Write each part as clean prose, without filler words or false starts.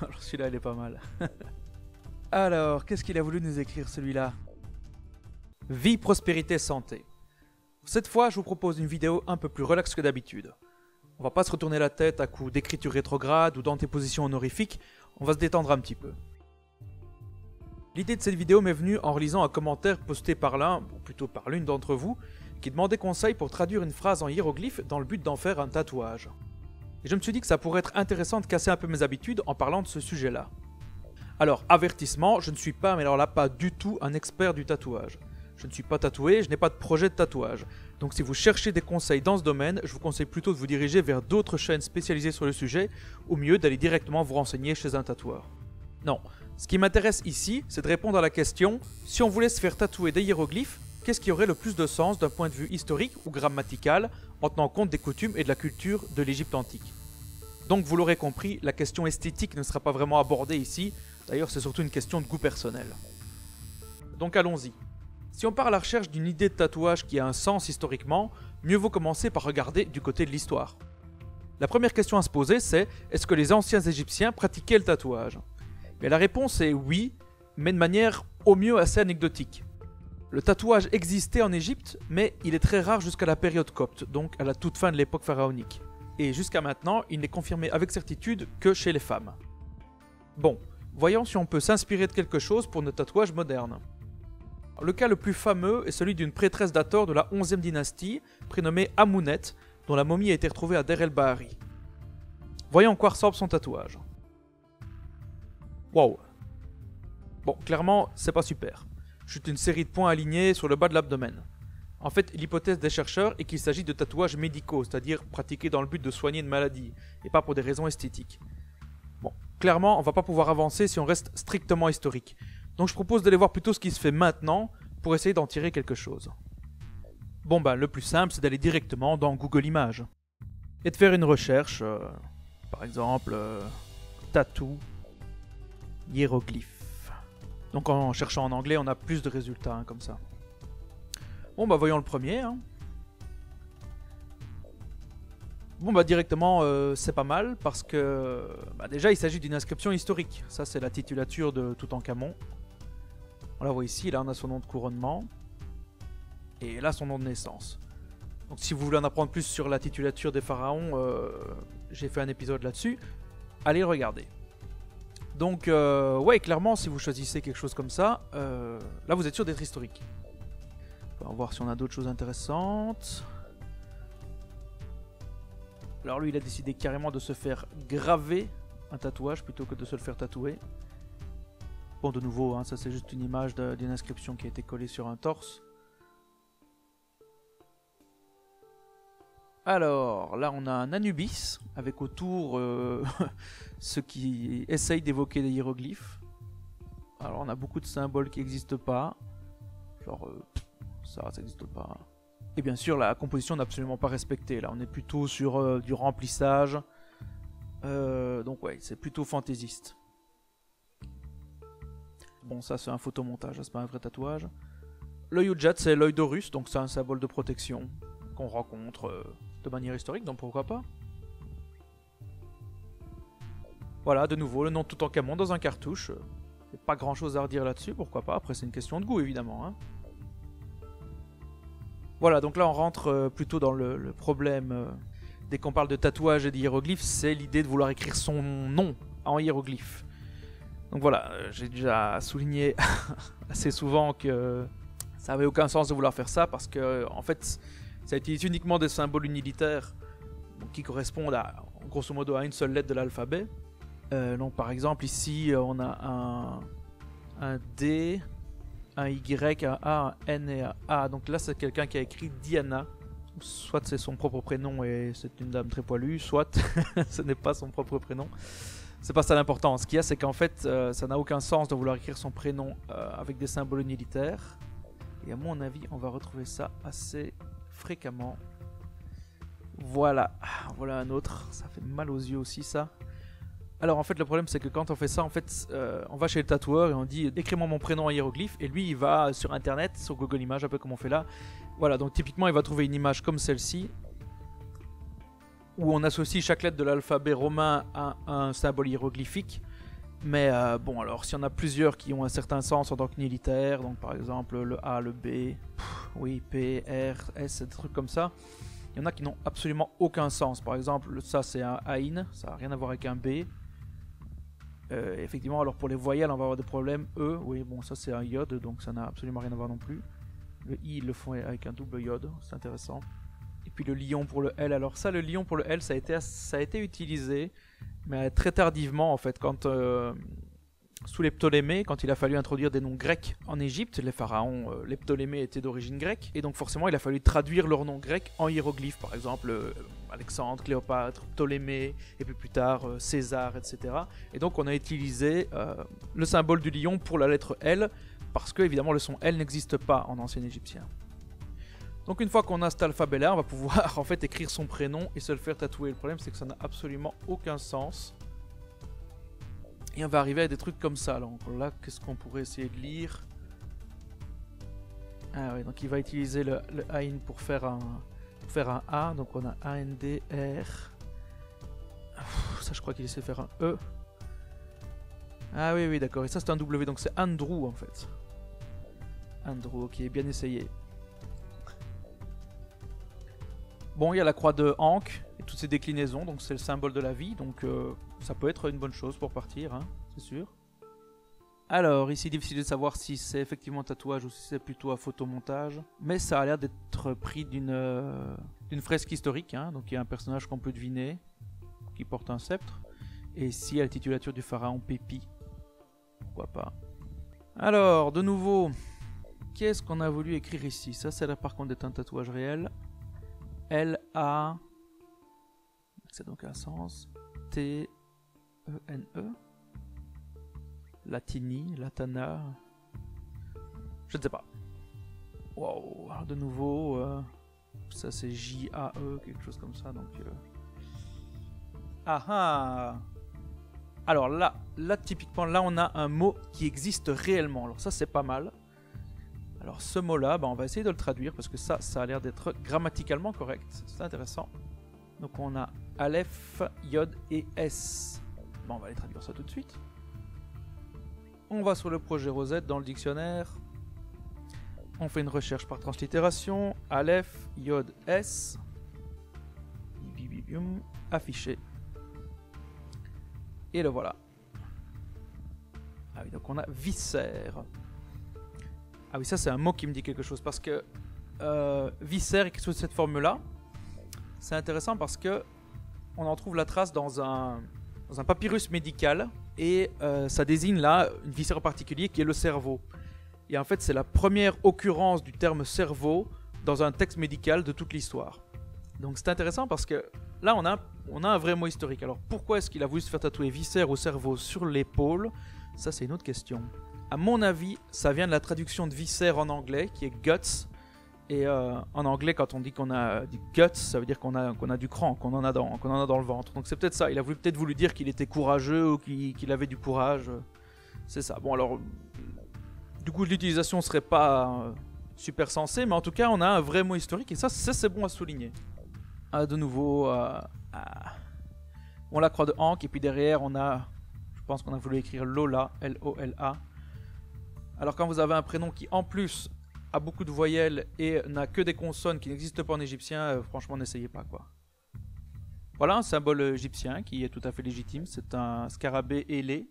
Alors celui-là, il est pas mal. Alors, qu'est-ce qu'il a voulu nous écrire celui-là? Vie, prospérité, santé. Cette fois, je vous propose une vidéo un peu plus relaxe que d'habitude. On va pas se retourner la tête à coups d'écriture rétrograde ou d'antéposition honorifique, on va se détendre un petit peu. L'idée de cette vidéo m'est venue en relisant un commentaire posté par l'un, ou plutôt par l'une d'entre vous, qui demandait conseil pour traduire une phrase en hiéroglyphe dans le but d'en faire un tatouage. Et je me suis dit que ça pourrait être intéressant de casser un peu mes habitudes en parlant de ce sujet-là. Alors, avertissement, je ne suis pas, mais alors là, pas du tout un expert du tatouage. Je ne suis pas tatoué, je n'ai pas de projet de tatouage. Donc si vous cherchez des conseils dans ce domaine, je vous conseille plutôt de vous diriger vers d'autres chaînes spécialisées sur le sujet, ou mieux d'aller directement vous renseigner chez un tatoueur. Non, ce qui m'intéresse ici, c'est de répondre à la question, si on voulait se faire tatouer des hiéroglyphes, qu'est-ce qui aurait le plus de sens d'un point de vue historique ou grammatical, en tenant compte des coutumes et de la culture de l'Égypte antique. Donc vous l'aurez compris, la question esthétique ne sera pas vraiment abordée ici, d'ailleurs c'est surtout une question de goût personnel. Donc allons-y. Si on part à la recherche d'une idée de tatouage qui a un sens historiquement, mieux vaut commencer par regarder du côté de l'histoire. La première question à se poser c'est, est-ce que les anciens Égyptiens pratiquaient le tatouage? Et la réponse est oui, mais de manière au mieux assez anecdotique. Le tatouage existait en Égypte, mais il est très rare jusqu'à la période copte, donc à la toute fin de l'époque pharaonique. Et jusqu'à maintenant, il n'est confirmé avec certitude que chez les femmes. Bon, voyons si on peut s'inspirer de quelque chose pour nos tatouages modernes. Le cas le plus fameux est celui d'une prêtresse d'Hathor de la 11e dynastie, prénommée Amunet, dont la momie a été retrouvée à Der el-Bahari. Voyons en quoi ressemble son tatouage. Wow. Bon, clairement, c'est pas super. Juste une série de points alignés sur le bas de l'abdomen. En fait, l'hypothèse des chercheurs est qu'il s'agit de tatouages médicaux, c'est-à-dire pratiqués dans le but de soigner une maladie, et pas pour des raisons esthétiques. Bon, clairement, on va pas pouvoir avancer si on reste strictement historique. Donc je propose d'aller voir plutôt ce qui se fait maintenant, pour essayer d'en tirer quelque chose. Bon bah, le plus simple, c'est d'aller directement dans Google Images. Et de faire une recherche, par exemple, tattoo, hiéroglyphe. Donc en cherchant en anglais, on a plus de résultats, hein, comme ça. Bon bah voyons le premier. Hein. Bon bah directement c'est pas mal parce que déjà il s'agit d'une inscription historique. Ça c'est la titulature de Toutankhamon. On la voit ici, là on a son nom de couronnement. Et là son nom de naissance. Donc si vous voulez en apprendre plus sur la titulature des pharaons, j'ai fait un épisode là-dessus. Allez le regarder. Donc ouais clairement si vous choisissez quelque chose comme ça, là vous êtes sûr d'être historique. On va voir si on a d'autres choses intéressantes. Alors lui il a décidé carrément de se faire graver un tatouage plutôt que de se le faire tatouer. Bon de nouveau hein, ça c'est juste une image d'une inscription qui a été collée sur un torse. Alors là on a un Anubis avec autour ceux qui essayent d'évoquer des hiéroglyphes. Alors on a beaucoup de symboles qui n'existent pas. Genre ça n'existe pas. Et bien sûr, la composition n'est absolument pas respectée. Là, on est plutôt sur du remplissage. Donc ouais, c'est plutôt fantaisiste. Bon, ça c'est un photomontage, c'est pas un vrai tatouage. L'œil Udjat, c'est l'œil d'Horus, donc c'est un symbole de protection qu'on rencontre de manière historique, donc pourquoi pas. Voilà, de nouveau, le nom de Toutankhamon dans un cartouche. Pas grand chose à redire là-dessus, pourquoi pas. Après, c'est une question de goût, évidemment. Hein. Voilà, donc là on rentre plutôt dans le problème, dès qu'on parle de tatouage et d'hiéroglyphes, c'est l'idée de vouloir écrire son nom en hiéroglyphe. Donc voilà, j'ai déjà souligné assez souvent que ça n'avait aucun sens de vouloir faire ça, parce que en fait, ça utilise uniquement des symboles unilitaires qui correspondent à, grosso modo à une seule lettre de l'alphabet. Donc par exemple ici on a un D... un Y, un A, un N et un A. Donc là, c'est quelqu'un qui a écrit Diana. Soit c'est son propre prénom et c'est une dame très poilue, soit ce n'est pas son propre prénom. C'est pas ça l'important. Ce qu'il y a, c'est qu'en fait, ça n'a aucun sens de vouloir écrire son prénom avec des symboles unilitaires. Et à mon avis, on va retrouver ça assez fréquemment. Voilà. Voilà un autre. Ça fait mal aux yeux aussi, ça. Alors en fait le problème c'est que quand on fait ça, en fait on va chez le tatoueur et on dit écris-moi mon prénom en hiéroglyphe, et lui il va sur internet, sur Google Images, un peu comme on fait là. Voilà, donc typiquement il va trouver une image comme celle-ci. où on associe chaque lettre de l'alphabet romain à un symbole hiéroglyphique. Mais bon, alors s'il y en a plusieurs qui ont un certain sens en tant que militaire, donc par exemple le A, le B, oui, P, R, S, des trucs comme ça, il y en a qui n'ont absolument aucun sens. Par exemple, ça c'est un Ain, ça n'a rien à voir avec un B. Effectivement, alors pour les voyelles, on va avoir des problèmes. E, oui, bon, ça c'est un iode, donc ça n'a absolument rien à voir non plus. Le I, ils le font avec un double iode, c'est intéressant. Et puis le lion pour le L, alors ça, le lion pour le L, ça a été utilisé, mais très tardivement en fait, quand sous les Ptolémées, quand il a fallu introduire des noms grecs en Égypte, les pharaons, les Ptolémées étaient d'origine grecque, et donc forcément il a fallu traduire leurs noms grecs en hiéroglyphes, par exemple Alexandre, Cléopâtre, Ptolémée, et puis plus tard César, etc. Et donc on a utilisé le symbole du lion pour la lettre L, parce que évidemment le son L n'existe pas en ancien égyptien. Donc une fois qu'on a cet alphabet là, on va pouvoir en fait écrire son prénom et se le faire tatouer. Le problème c'est que ça n'a absolument aucun sens. Et on va arriver à des trucs comme ça. Alors là, qu'est-ce qu'on pourrait essayer de lire? Ah oui, donc il va utiliser le Ain pour faire un A. Donc on a A-N-D-R. Ça je crois qu'il essaie de faire un E. Ah oui, oui, d'accord. Et ça c'est un W, donc c'est Andrew en fait. Andrew, ok, bien essayé. Bon, il y a la croix de Ankh et toutes ses déclinaisons, donc c'est le symbole de la vie, donc ça peut être une bonne chose pour partir, hein, c'est sûr. Alors, ici, difficile de savoir si c'est effectivement un tatouage ou si c'est plutôt un photomontage, mais ça a l'air d'être pris d'une fresque historique, hein, donc il y a un personnage qu'on peut deviner, qui porte un sceptre, et ici, il y a la titulature du pharaon Pépi. Pourquoi pas. Alors, de nouveau, qu'est-ce qu'on a voulu écrire ici? Ça, c'est là par contre d'être un tatouage réel. L-A, c'est donc un sens, T-E-N-E, Latini, Latana, je ne sais pas. Wow, de nouveau, ça c'est J-A-E, quelque chose comme ça, donc... Ah ah. Alors là, typiquement, là on a un mot qui existe réellement, alors ça c'est pas mal. Alors ce mot-là, on va essayer de le traduire parce que ça a l'air d'être grammaticalement correct. C'est intéressant. Donc on a Aleph, Yod et S. Bon, on va aller traduire ça tout de suite. On va sur le projet Rosette dans le dictionnaire. On fait une recherche par translittération. Aleph, Yod, S. Affiché. Et le voilà. Ah oui, donc on a viscère. Ah oui, ça c'est un mot qui me dit quelque chose parce que viscère écrit sous cette forme-là, c'est intéressant parce que on en trouve la trace dans un papyrus médical et ça désigne là une viscère en particulier qui est le cerveau. Et en fait, c'est la première occurrence du terme cerveau dans un texte médical de toute l'histoire. Donc c'est intéressant parce que là on a un vrai mot historique. Alors pourquoi est-ce qu'il a voulu se faire tatouer viscère au cerveau sur l'épaule? Ça c'est une autre question. À mon avis, ça vient de la traduction de viscère en anglais, qui est guts. Et en anglais, quand on dit qu'on a du guts, ça veut dire qu'on a du cran, qu'on en a dans le ventre. Donc c'est peut-être ça. Il a peut-être voulu dire qu'il était courageux ou qu'il avait du courage. C'est ça. Bon alors, du coup l'utilisation serait pas super sensée, mais en tout cas on a un vrai mot historique et ça c'est bon à souligner. Ah, de nouveau, on la croix de Ankh et puis derrière on a, je pense qu'on a voulu écrire Lola, L-O-L-A. Alors quand vous avez un prénom qui en plus a beaucoup de voyelles et n'a que des consonnes qui n'existent pas en égyptien, franchement n'essayez pas quoi. Voilà un symbole égyptien qui est tout à fait légitime, c'est un scarabée ailé,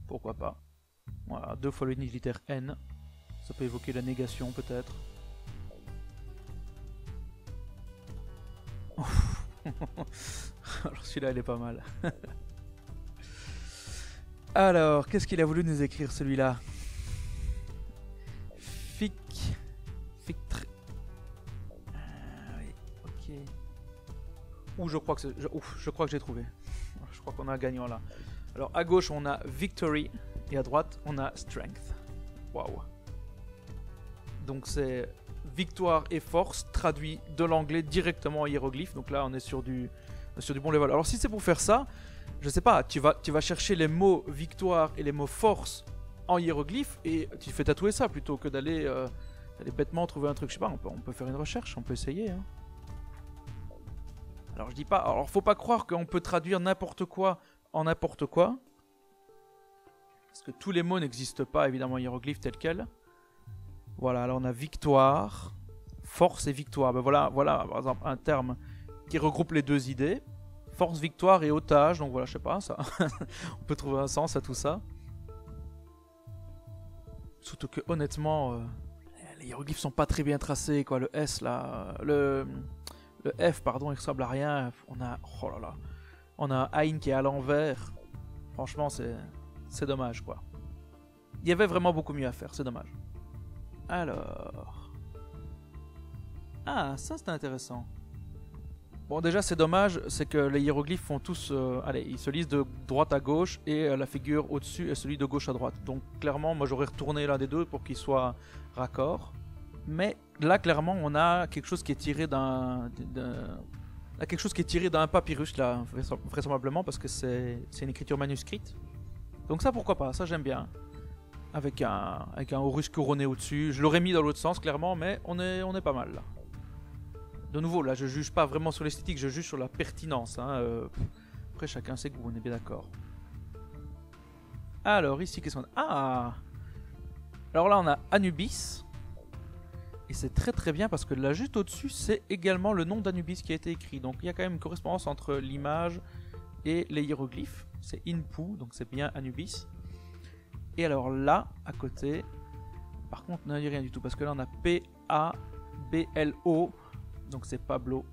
pourquoi pas. Voilà, 2 fois l'unique litère N, ça peut évoquer la négation peut-être. Alors celui-là il est pas mal. Alors, qu'est-ce qu'il a voulu nous écrire celui-là? Oui, ok. Je crois que j'ai trouvé. Je crois qu'on a un gagnant là. Alors à gauche on a Victory et à droite on a Strength. Waouh. Donc c'est victoire et force traduit de l'anglais directement en hiéroglyphe. Donc là on est sur du bon level. Alors si c'est pour faire ça, je sais pas, tu vas chercher les mots victoire et les mots force en hiéroglyphe et tu fais tatouer ça plutôt que d'aller bêtement trouver un truc. Je sais pas, on peut faire une recherche, on peut essayer. Hein. Alors je dis pas, alors faut pas croire qu'on peut traduire n'importe quoi en n'importe quoi. Parce que tous les mots n'existent pas évidemment en hiéroglyphe tel quel. Voilà, alors on a victoire, force et victoire. Ben voilà, par exemple un terme qui regroupe les deux idées. Force, victoire et otage, donc voilà, je sais pas, ça. On peut trouver un sens à tout ça. Surtout que honnêtement, les hiéroglyphes sont pas très bien tracés, quoi. Le S là, le F, pardon, il ressemble à rien. On a, oh là là, on a un Ein qui est à l'envers. Franchement, c'est dommage, quoi. Il y avait vraiment beaucoup mieux à faire, c'est dommage. Alors... Ah, ça c'est intéressant. Bon, déjà c'est dommage, c'est que les hiéroglyphes font tous... allez, ils se lisent de droite à gauche et la figure au-dessus est celui de gauche à droite. Donc clairement, moi j'aurais retourné l'un des deux pour qu'ils soient raccord. Mais là, clairement, on a quelque chose qui est tiré d'un papyrus, là, vraisemblablement, parce que c'est une écriture manuscrite. Donc ça, pourquoi pas, ça j'aime bien. Avec un Horus couronné au-dessus. Je l'aurais mis dans l'autre sens, clairement, mais on est pas mal, là. De nouveau, là, je juge pas vraiment sur l'esthétique, je juge sur la pertinence. Hein. Après, chacun ses goûts, on est bien d'accord. Alors, ici, qu'est-ce qu'on a? Ah! Alors là, on a Anubis. Et c'est très très bien parce que là, juste au-dessus, c'est également le nom d'Anubis qui a été écrit. Donc, il y a quand même une correspondance entre l'image et les hiéroglyphes. C'est Inpu, donc c'est bien Anubis. Et alors là, à côté, par contre, on n'a dit rien du tout parce que là, on a P-A-B-L-O. Donc c'est Pablo.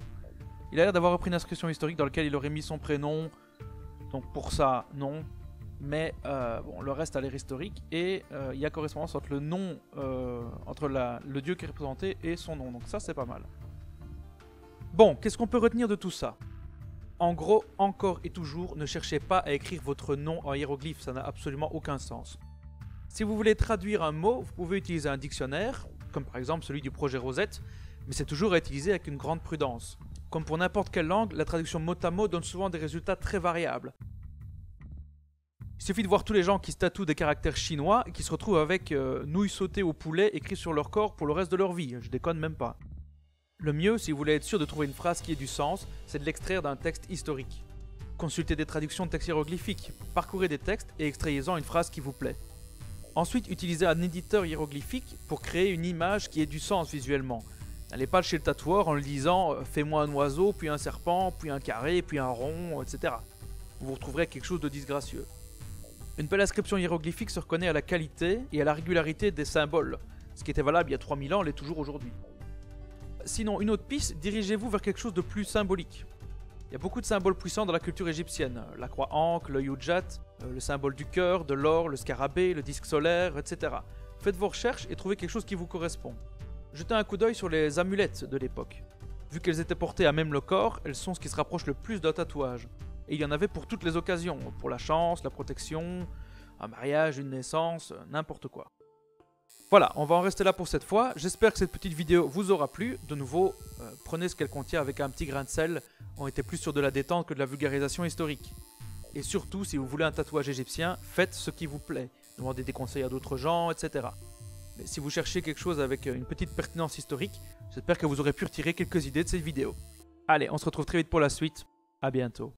Il a l'air d'avoir repris une inscription historique dans laquelle il aurait mis son prénom. Donc pour ça, non. Mais bon, le reste a l'air historique. Et il y a correspondance entre le nom, entre le dieu qui est représenté et son nom. Donc ça, c'est pas mal. Bon, qu'est-ce qu'on peut retenir de tout ça? En gros, encore et toujours, ne cherchez pas à écrire votre nom en hiéroglyphe. Ça n'a absolument aucun sens. Si vous voulez traduire un mot, vous pouvez utiliser un dictionnaire, comme par exemple celui du projet Rosette. Mais c'est toujours à utiliser avec une grande prudence. Comme pour n'importe quelle langue, la traduction mot à mot donne souvent des résultats très variables. Il suffit de voir tous les gens qui se tatouent des caractères chinois et qui se retrouvent avec nouilles sautées au poulet écrit sur leur corps pour le reste de leur vie. Je déconne même pas. Le mieux, si vous voulez être sûr de trouver une phrase qui ait du sens, c'est de l'extraire d'un texte historique. Consultez des traductions de textes hiéroglyphiques, parcourez des textes et extrayez-en une phrase qui vous plaît. Ensuite, utilisez un éditeur hiéroglyphique pour créer une image qui ait du sens visuellement. N'allez pas chez le tatoueur en lui disant « fais-moi un oiseau, puis un serpent, puis un carré, puis un rond, etc. » Vous retrouverez quelque chose de disgracieux. Une belle inscription hiéroglyphique se reconnaît à la qualité et à la régularité des symboles. Ce qui était valable il y a 3000 ans l'est toujours aujourd'hui. Sinon, une autre piste, dirigez-vous vers quelque chose de plus symbolique. Il y a beaucoup de symboles puissants dans la culture égyptienne. La croix ankh, le yujat, le symbole du cœur, de l'or, le scarabée, le disque solaire, etc. Faites vos recherches et trouvez quelque chose qui vous correspond. Jetez un coup d'œil sur les amulettes de l'époque. Vu qu'elles étaient portées à même le corps, elles sont ce qui se rapproche le plus d'un tatouage. Et il y en avait pour toutes les occasions, pour la chance, la protection, un mariage, une naissance, n'importe quoi. Voilà, on va en rester là pour cette fois. J'espère que cette petite vidéo vous aura plu. De nouveau, prenez ce qu'elle contient avec un petit grain de sel. On était plus sur de la détente que de la vulgarisation historique. Et surtout, si vous voulez un tatouage égyptien, faites ce qui vous plaît. Demandez des conseils à d'autres gens, etc. Mais si vous cherchez quelque chose avec une petite pertinence historique, j'espère que vous aurez pu retirer quelques idées de cette vidéo. Allez, on se retrouve très vite pour la suite. À bientôt.